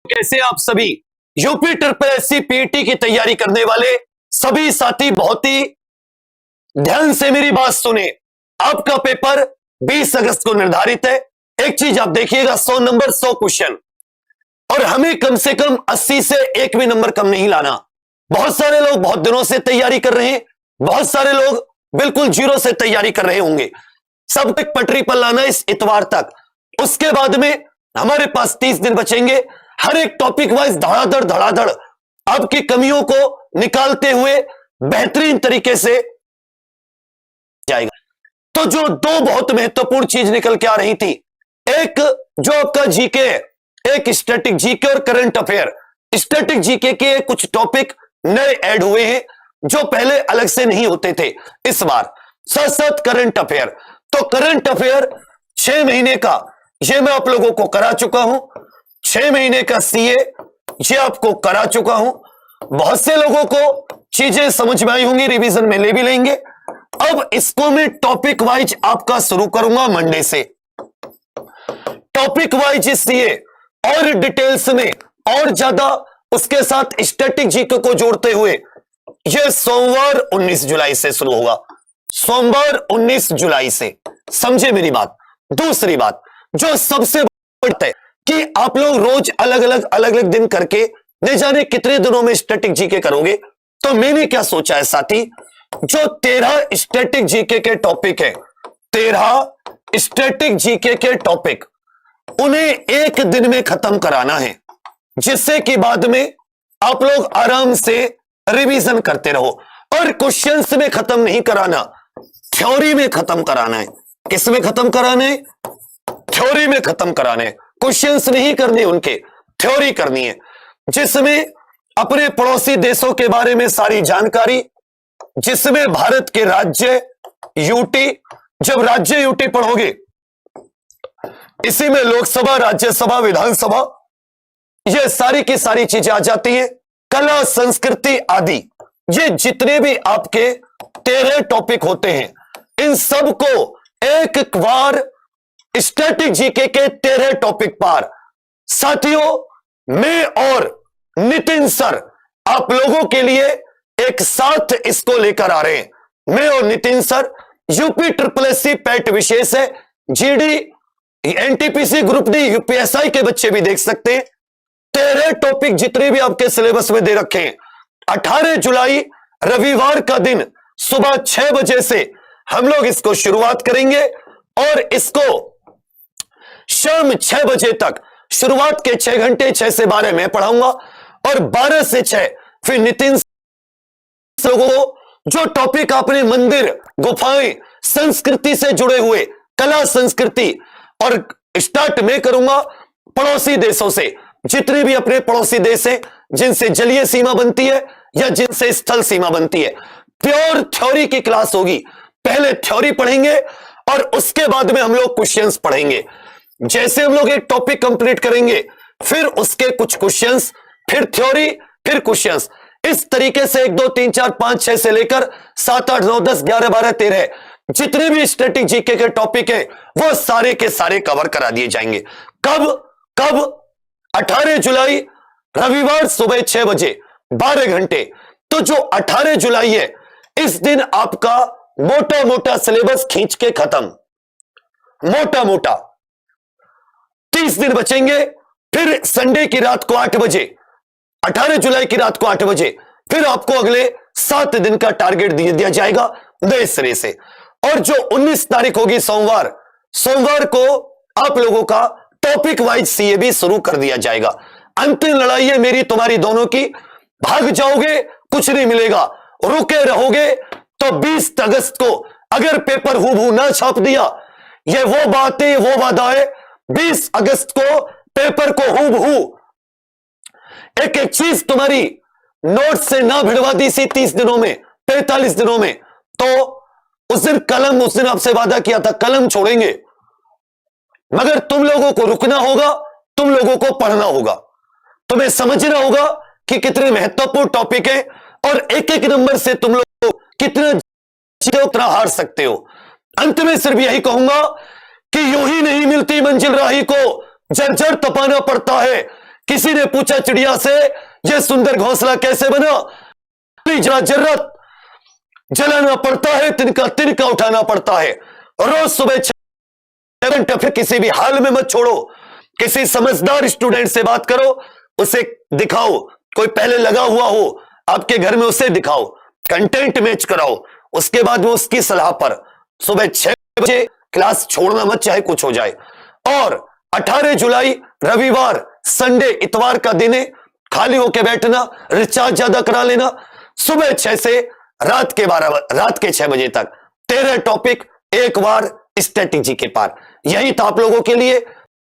कैसे आप सभी यूपी ट्रिपल एससी पीटी की तैयारी करने वाले सभी साथी बहुत ही ध्यान से मेरी बात सुने। आपका पेपर 20 अगस्त को निर्धारित है। एक चीज आप देखिएगा, 100 नंबर 100 क्वेश्चन, और हमें कम से कम 80 से एक भी नंबर कम नहीं लाना। बहुत सारे लोग बहुत दिनों से तैयारी कर रहे हैं, बहुत सारे लोग बिल्कुल जीरो से तैयारी कर रहे होंगे। सब तक पटरी पर लाना इस इतवार तक। उसके बाद में हमारे पास 30 दिन बचेंगे। हर एक टॉपिक वाइज धड़ाधड़ आपकी कमियों को निकालते हुए बेहतरीन तरीके से जाएगा। तो जो दो बहुत महत्वपूर्ण चीज निकल के आ रही थी, एक जो आपका जीके है, एक स्टैटिक जीके और करंट अफेयर। स्टैटिक जीके के कुछ टॉपिक नए ऐड हुए हैं जो पहले अलग से नहीं होते थे इस बार, साथ साथ करंट अफेयर। तो करंट अफेयर 6 महीने का ये मैं आप लोगों को करा चुका हूं। 6 महीने का सीए ये आपको करा चुका हूं। बहुत से लोगों को चीजें समझ में आई होंगी, रिवीजन में ले भी लेंगे। अब इसको मैं टॉपिक वाइज आपका शुरू करूंगा मंडे से। टॉपिक वाइज सीए और डिटेल्स में और ज्यादा उसके साथ स्टैटिक जीके को जोड़ते हुए यह सोमवार 19 जुलाई से शुरू होगा। सोमवार 19 जुलाई से, समझे मेरी बात। दूसरी बात जो सबसे बड़ी है कि आप लोग रोज अलग अलग दिन करके न जाने कितने दिनों में स्टैटिक जीके करोगे। तो मैंने क्या सोचा है साथी, जो 13 स्टैटिक जीके के टॉपिक है, 13 स्टैटिक जीके के टॉपिक, उन्हें एक दिन में खत्म कराना है, जिससे कि बाद में आप लोग आराम से रिवीजन करते रहो। और क्वेश्चंस में खत्म नहीं कराना, थ्योरी में खत्म कराना है। किस में खत्म कराना है? थ्योरी में खत्म कराने। क्वेश्चंस नहीं करने, उनके थ्योरी करनी है, जिसमें अपने पड़ोसी देशों के बारे में सारी जानकारी, जिसमें भारत के राज्य यूटी, जब राज्य यूटी पढ़ोगे इसी में लोकसभा, राज्यसभा, विधानसभा, ये सारी की सारी चीजें आ जाती है। कला, संस्कृति आदि, ये जितने भी आपके 13 टॉपिक होते हैं, इन सब को एक बार स्टैटिक जीके के 13 टॉपिक पार। साथियों, मैं और नितिन सर आप लोगों के लिए एक साथ इसको लेकर आ रहे हैं। मैं और Nitin sir, UP triple SC PET विशेष है, GD, NTPC group D, UPSI के बच्चे भी देख सकते हैं। 13 टॉपिक जितने भी आपके सिलेबस में दे रखे हैं, 18 जुलाई रविवार का दिन सुबह 6 बजे से हम लोग इसको शुरुआत करेंगे और इसको शाम 6 बजे तक, शुरुआत के 6 घंटे 6 से 12 मैं पढ़ाऊंगा और 12 से 6 फिर नितिन लोगों को जो टॉपिक आपने मंदिर, गुफाएं, संस्कृति से जुड़े हुए, कला, संस्कृति, और स्टार्ट मैं करूंगा पड़ोसी देशों से। जितने भी अपने पड़ोसी देश हैं जिनसे जलीय सीमा बनती है या जिनसे स्थल सीमा बनती है, प्योर थ्योरी की क्लास होगी। पहले थ्योरी पढ़ेंगे और उसके बाद में हम लोग क्वेश्चंस पढ़ेंगे। जैसे हम लोग एक टॉपिक कंप्लीट करेंगे, फिर उसके कुछ क्वेश्चंस, फिर थ्योरी, फिर क्वेश्चंस, इस तरीके से 1 2 3 4 5 6 से लेकर 7 8 9 10 11 12 13 जितने भी स्टैटिक जीके के टॉपिक है वो सारे के सारे कवर करा दिए जाएंगे। कब? 18 जुलाई रविवार सुबह 6 बजे 12 घंटे। तो जो 18 जुलाई है, इस दिन आपका मोटा मोटा सिलेबस खींच के खत्म। मोटा मोटा 30 दिन बचेंगे। फिर संडे की रात को 8 बजे, 18 जुलाई की रात को 8 बजे फिर आपको अगले 7 दिन का टारगेट दिया जाएगा नए सिरे से। और जो 19 तारीख होगी सोमवार, सोमवार को आप लोगों का टॉपिक वाइज सीए भी शुरू कर दिया जाएगा। अंतिम लड़ाई है मेरी तुम्हारी दोनों की। भाग जाओगे कुछ नहीं मिलेगा, रुके रहोगे तो 20 अगस्त को अगर पेपर हूबहू ना छाप दिया, ये वो बातें, वो वादा है, 20 अगस्त को पेपर को हूबहू एक एक चीज तुम्हारी नोट से ना भिड़वा दी सी 30 दिनों में, 45 दिनों में, तो उस दिन कलम, उस दिन आपसे वादा किया था कलम छोड़ेंगे, मगर तुम लोगों को रुकना होगा, तुम लोगों को पढ़ना होगा, तुम्हें समझना होगा कि कितने महत्वपूर्ण टॉपिक है और एक एक नंबर से तुम लोग कितना उतना हार सकते हो। अंत में सिर्फ यही कहूंगा कि यूं ही नहीं मिलती मंजिल राही को, जर्जर तपाना पड़ता है किसी ने पूछा चिड़िया से यह सुंदर घोंसला कैसे बना? जरा जर्रत जलाना पड़ता है, तिनका तिनका उठाना पड़ता है। रोज सुबह 6 घंटे, फिर किसी भी हाल में मत छोड़ो। किसी समझदार स्टूडेंट से बात करो, उसे दिखाओ, कोई पहले लगा हुआ हो आपके घर में, उसे दिखाओ, कंटेंट मैच कराओ। उसके बाद वो उसकी सलाह पर सुबह 6 बजे क्लास छोड़ना मत, चाहे कुछ हो जाए। और 18 जुलाई रविवार, संडे, इतवार का दिन है, खाली होके बैठना, रिचार्ज ज्यादा करा लेना। सुबह 6 से रात के 6 बजे तक 13 टॉपिक, एक बार स्ट्रेटेजी के पार। यही था आप लोगों के लिए।